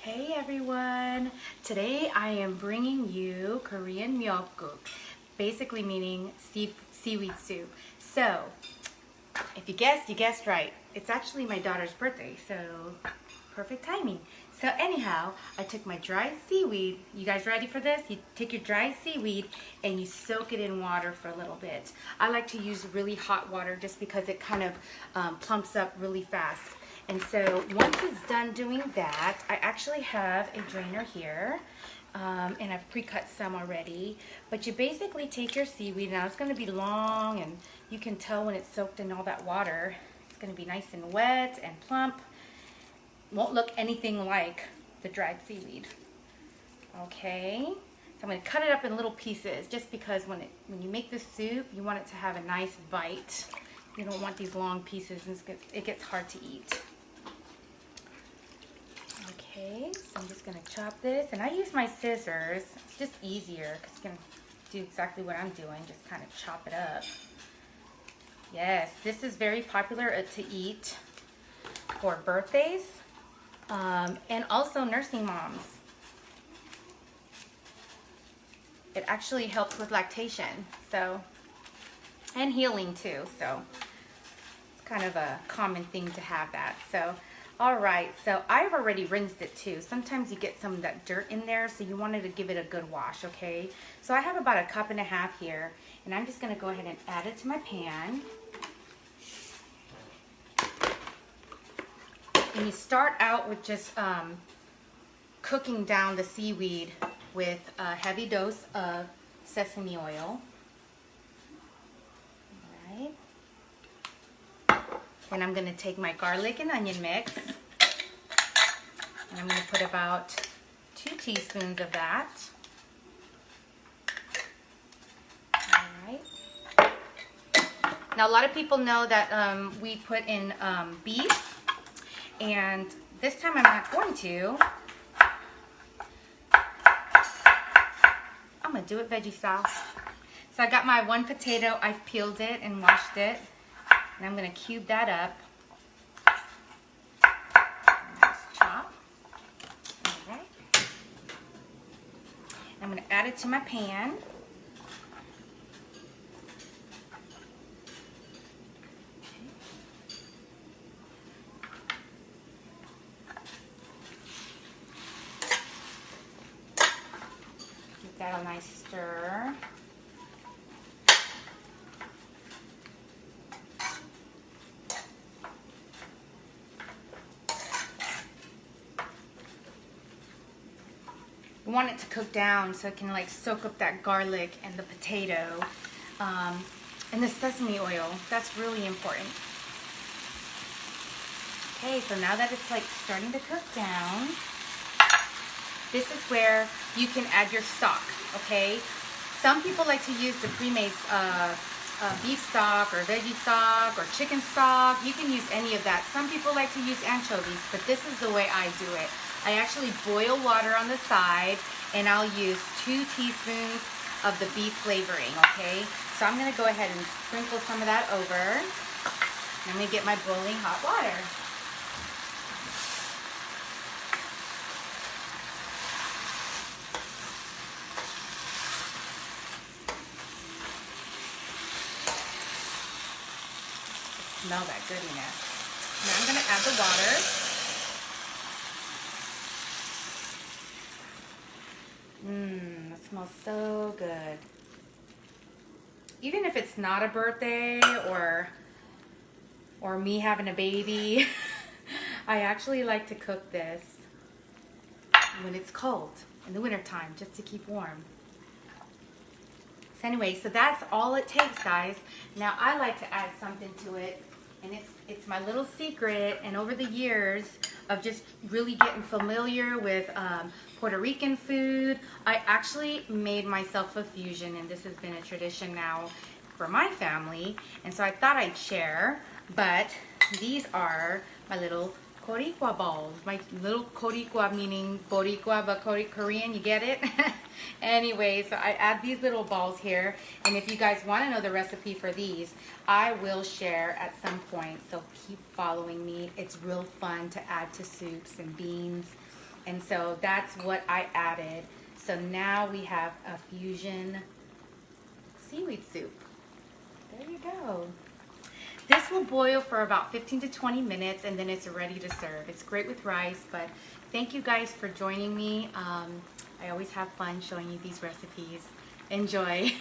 Hey everyone! Today I am bringing you Korean myeokguk, basically meaning seaweed soup. So, if you guessed right. It's actually my daughter's birthday, so perfect timing. So anyhow, I took my dried seaweed. You guys ready for this? You take your dried seaweed and you soak it in water for a little bit. I like to use really hot water just because it kind of plumps up really fast. And so once it's done doing that, I actually have a drainer here. And I've pre-cut some already. But you basically take your seaweed. Now it's going to be long, and you can tell when it's soaked in all that water. It's going to be nice and wet and plump. Won't look anything like the dried seaweed. Okay, so I'm going to cut it up in little pieces just because when you make this soup, you want it to have a nice bite. You don't want these long pieces, and it gets hard to eat. Okay, so I'm just going to chop this, and I use my scissors. It's just easier because you can do exactly what I'm doing, just kind of chop it up. Yes, this is very popular to eat for birthdays and also nursing moms. It actually helps with lactation, so, and healing too, so it's kind of a common thing to have that. So alright, so I've already rinsed it too. Sometimes you get some of that dirt in there, so you wanted to give it a good wash, okay? So I have about 1.5 cups here, and I'm just going to go ahead and add it to my pan. And you start out with just cooking down the seaweed with a heavy dose of sesame oil. Alright. Then I'm going to take my garlic and onion mix, and I'm going to put about 2 teaspoons of that. Alright. Now a lot of people know that we put in beef, and this time I'm not going to. I'm going to do it veggie style. So I got my 1 potato, I've peeled it and washed it. And I'm going to cube that up. Nice chop. Alright. I'm going to add it to my pan. Give that a nice stir. You want it to cook down so it can like soak up that garlic and the potato and the sesame oil. That's really important. Okay, so now that it's like starting to cook down, this is where you can add your stock, okay? Some people like to use the pre-made beef stock or veggie stock or chicken stock. You can use any of that. Some people like to use anchovies, but this is the way I do it. I actually boil water on the side, and I'll use 2 teaspoons of the beef flavoring, okay? So I'm going to go ahead and sprinkle some of that over. And I'm going to get my boiling hot water. Smell that goodiness. Now I'm going to add the water. It smells so good. Even if it's not a birthday or me having a baby, I actually like to cook this when it's cold in the wintertime just to keep warm. So anyway, so that's all it takes, guys. Now I like to add something to it, and it's my little secret, and over the years of just really getting familiar with Puerto Rican food, I actually made myself a fusion, and this has been a tradition now for my family, and so I thought I'd share. But these are my little Koricua balls. My little Koricua, meaning Boricua, but Korean, you get it? Anyway, so I add these little balls here, and if you guys want to know the recipe for these, I will share at some point, so keep following me. It's real fun to add to soups and beans. And so that's what I added. So now we have a fusion seaweed soup. There you go. This will boil for about 15 to 20 minutes and then it's ready to serve. It's great with rice, but thank you guys for joining me. I always have fun showing you these recipes. Enjoy.